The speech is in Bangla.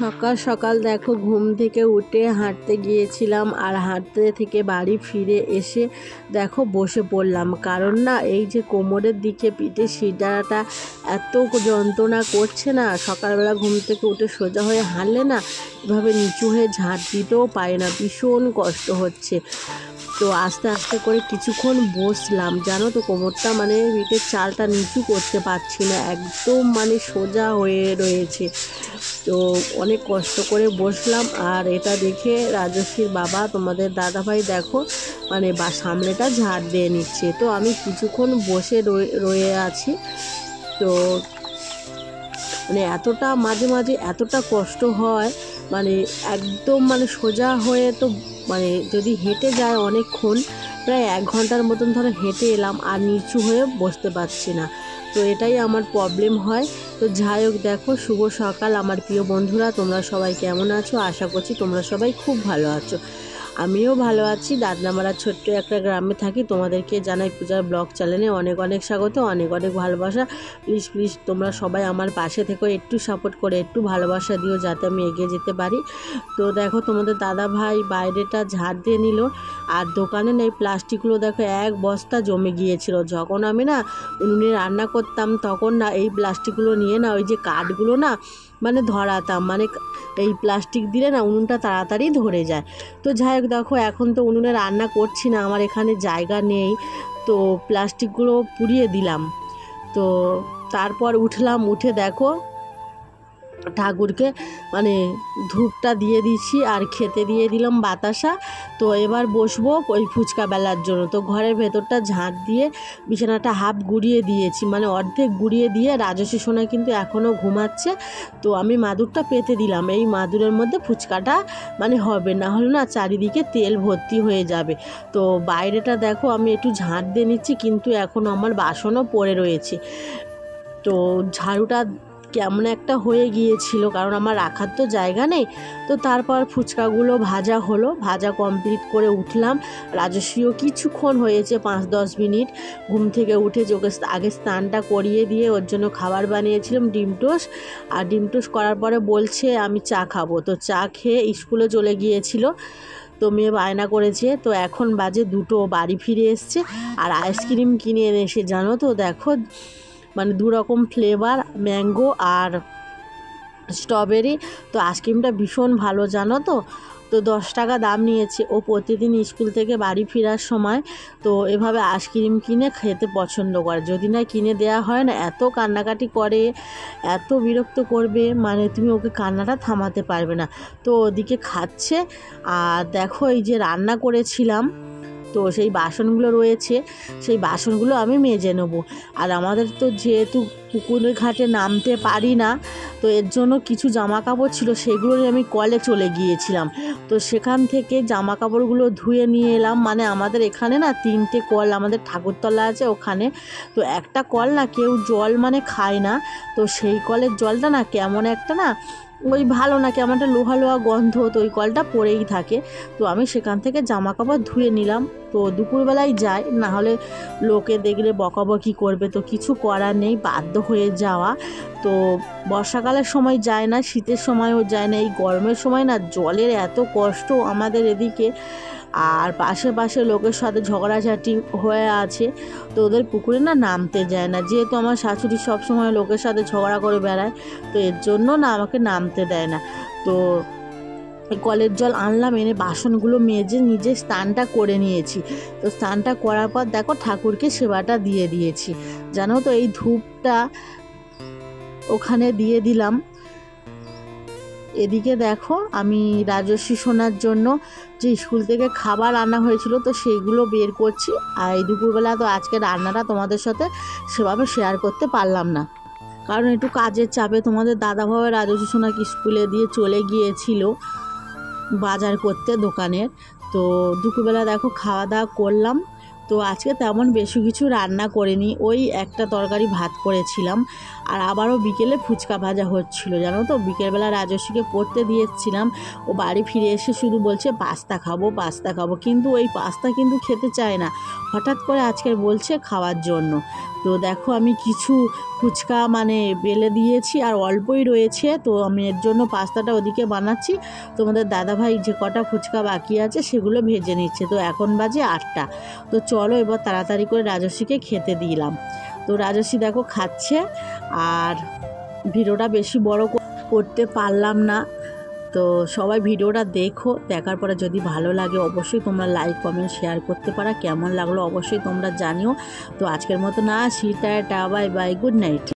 সকাল সকাল দেখো ঘুম থেকে উঠে হাঁটতে গিয়েছিলাম, আর হাঁটতে থেকে বাড়ি ফিরে এসে দেখো বসে পড়লাম। কারণ না এই যে কোমরের দিকে পিঠে শিরাটা এত যন্ত্রণা করছে না, সকালবেলা ঘুম থেকে উঠে সোজা হয়ে হাঁটলে না এভাবে নিচু হয়ে ঝাঁট দিতেও পারে না, ভীষণ কষ্ট হচ্ছে। তো আস্তে আস্তে করে কিছুক্ষণ বসলাম, জানো তো কোমরটা মানে পিঠের চালটা নিচু করতে পারছি না, একদম মানে সোজা হয়ে রয়েছে। তো অনেক কষ্ট করে বসলাম, আর এটা দেখে রাজশ্রীর বাবা তোমাদের দাদাভাই দেখো মানে সামনেটা ঝাড় দিয়ে নিচ্ছে। তো আমি কিছুক্ষণ বসে রয়ে আছি। তো মানে এতটা মাঝে মাঝে এতটা কষ্ট হয়, মানে একদম মানে সোজা হয়ে তো মানে যদি হেঁটে যায় অনেকক্ষণ, প্রায় 1 ঘন্টার মতন ধরো হেঁটে এলাম, আর নিচু হয়ে বসতে পারছি না। তো এটাই আমার প্রবলেম হয়। তো যাই হোক, দেখো শুভ সকাল আমার প্রিয় বন্ধুরা, তোমরা সবাই কেমন আছো? আশা করছি তোমরা সবাই খুব ভালো আছো। আমিও ভালো আছি। দাদনামারা ছোট্ট একটা গ্রামে থাকি। তোমাদেরকে জানাই পূজার ব্লগ চ্যানেলে অনেক অনেক স্বাগত, অনেক অনেক ভালোবাসা। প্লিজ প্লিজ তোমরা সবাই আমার পাশে থেকো, একটু সাপোর্ট করে একটু ভালোবাসা দিও যাতে আমি এগিয়ে যেতে পারি। তো দেখো তোমাদের দাদা ভাই বাইরেটা ঝাড় দিয়ে নিল, আর দোকানে এই প্লাস্টিকগুলো দেখো 1 বস্তা জমে গিয়েছিল। যখন আমি না উনুনে রান্না করতাম তখন না এই প্লাস্টিকগুলো নিয়ে না ওই যে কাঠগুলো না মানে ধরাতাম, মানে এই প্লাস্টিক দিলে না উনুনটা তাড়াতাড়ি ধরে যায়। তো যাই হোক, দেখো এখন তো উনুনে রান্না করছি না, আমার এখানে জায়গা নেই, তো প্লাস্টিকগুলো পুড়িয়ে দিলাম। তো তারপর উঠলাম, উঠে দেখো ঠাকুরকে মানে ধূপটা দিয়ে দিচ্ছি, আর খেতে দিয়ে দিলাম বাতাসা। তো এবার বসবো ওই ফুচকা বেলার জন্য। তো ঘরের ভেতরটা ঝাঁট দিয়ে বিছানাটা হাফ গুড়িয়ে দিয়েছি, মানে অর্ধেক গুড়িয়ে দিয়ে রাজস্বী সোনা কিন্তু এখনও ঘুমাচ্ছে। তো আমি মাদুরটা পেতে দিলাম, এই মাদুরের মধ্যে ফুচকাটা মানে হবে, না হলে না চারিদিকে তেল ভর্তি হয়ে যাবে। তো বাইরেটা দেখো আমি একটু ঝাঁট দিয়ে নিচ্ছি, কিন্তু এখন আমার বাসনও পড়ে রয়েছে। তো ঝাড়ুটা কেমন একটা হয়ে গিয়েছিল, কারণ আমার রাখার তো জায়গা নেই। তো তারপর ফুচকাগুলো ভাজা হলো, ভাজা কমপ্লিট করে উঠলাম। রাজস্বীও কিছুক্ষণ হয়েছে 5-10 মিনিট ঘুম থেকে উঠে ওকে আগে স্নানটা করিয়ে দিয়ে ওর জন্য খাবার বানিয়েছিলাম ডিম টোস্ট। আর ডিম টোস্ট করার পরে বলছে আমি চা খাবো। তো চা খেয়ে স্কুলে চলে গিয়েছিল। তো মেয়ে বায়না করেছে। তো এখন বাজে 2টো, বাড়ি ফিরে এসছে আর আইসক্রিম কিনে এনেছে, জানো তো দেখো মানে 2 রকম ফ্লেভার, ম্যাঙ্গো আর স্ট্রবেরি। তো আইসক্রিমটা ভীষণ ভালো, জানো তো। তো 10 টাকা দাম নিয়েছে। ও প্রতিদিন স্কুল থেকে বাড়ি ফেরার সময় তো এভাবে আইসক্রিম কিনে খেতে পছন্দ করে। যদি না কিনে দেওয়া হয় না এত কান্নাকাটি করে, এত বিরক্ত করবে, মানে তুমি ওকে কান্নাটা থামাতে পারবে না। তো ওদিকে খাচ্ছে। আর দেখো এই যে রান্না করেছিলাম, তো সেই বাসনগুলো রয়েছে, সেই বাসনগুলো আমি মেজে নেবো। আর আমাদের তো যেহেতু পুকুরের ঘাটে নামতে পারি না, তো এর জন্য কিছু জামা কাপড় ছিল, সেগুলো আমি কলে চলে গিয়েছিলাম। তো সেখান থেকে জামা কাপড়গুলো ধুয়ে নিয়ে এলাম। মানে আমাদের এখানে না 3টে কল, আমাদের ঠাকুরতলা আছে ওখানে। তো একটা কল না কেউ জল মানে খায় না, তো সেই কলের জলটা না কেমন একটা না ওই ভালো না, কেমন একটা লোহা লোহা গন্ধ, তো ওই কলটা পড়েই থাকে। তো আমি সেখান থেকে জামা কাপড় ধুয়ে নিলাম। তো দুপুরবেলায় যাই, না হলে লোকে দেখলে বকাবকি করবে, তো কিছু করার নেই, বাধ্য হয়ে যাওয়া। তো বর্ষাকালের সময় যায় না, শীতের সময়ও যায় না, এই গরমের সময় না জলের এত কষ্ট আমাদের এদিকে। আর পাশে পাশে লোকের সাথে ঝগড়াঝাটি হয়ে আছে, তো ওদের পুকুরে না নামতে যায় না, যেহেতু আমার শাশুড়ি সবসময় লোকের সাথে ঝগড়া করে বেড়ায়, তো এর জন্য না আমাকে নামতে দেয় না। তো কলের জল আনলাম, এনে বাসনগুলো মেজে নিজে স্নানটা করে নিয়েছি। তো স্নানটা করার পর দেখো ঠাকুরকে সেবাটা দিয়ে দিয়েছি, জানো তো এই ধূপটা ওখানে দিয়ে দিলাম। এদিকে দেখো আমি রাজস্বী সোনার জন্য যে স্কুল থেকে খাবার আনা হয়েছিল তো সেইগুলো বের করছি। আর এই দুপুরবেলা তো আজকে রান্নাটা তোমাদের সাথে সেভাবে শেয়ার করতে পারলাম না, কারণ একটু কাজের চাপে তোমাদের দাদাভাই রাজস্বী সোনাকে স্কুলে দিয়ে চলে গিয়েছিল বাজার করতে দোকানের। তো দুপুরবেলা দেখো খাওয়া দাওয়া করলাম। তো আজকে তেমন বেশি কিছু রান্না করিনি, ওই একটা তরকারি ভাত করেছিলাম। আর আবারও বিকেলে ফুচকা ভাজা হচ্ছিলো, জানো তো। বিকেলবেলা রাজস্বীকে পড়তে দিয়েছিলাম, ও বাড়ি ফিরে এসে শুধু বলছে পাস্তা খাবো পাস্তা খাবো, কিন্তু ওই পাস্তা কিন্তু খেতে চায় না, হঠাৎ করে আজকে বলছে খাওয়ার জন্য। তো দেখো আমি কিছু ফুচকা মানে বেলে দিয়েছি আর অল্পই রয়েছে, তো আমি এর জন্য পাস্তাটা ওদিকে বানাচ্ছি। তোমাদের দাদাভাই যে কটা ফুচকা বাকি আছে সেগুলো ভেজে নিচ্ছে। তো এখন বাজে 8টা। তো চলো এবার তাড়াতাড়ি করে রাজস্বীকে খেতে দিলাম। তো রাজস্বী দেখো খাচ্ছে। আর ভিডিওটা বেশি বড় করতে পারলাম না। তো সবাই ভিডিওটা দেখো, দেখার পরে যদি ভালো লাগে অবশ্যই তোমরা লাইক কমেন্ট শেয়ার করতে পারো। কেমন লাগলো অবশ্যই তোমরা জানিও। তো আজকের মতো না, tata bye bye, good night.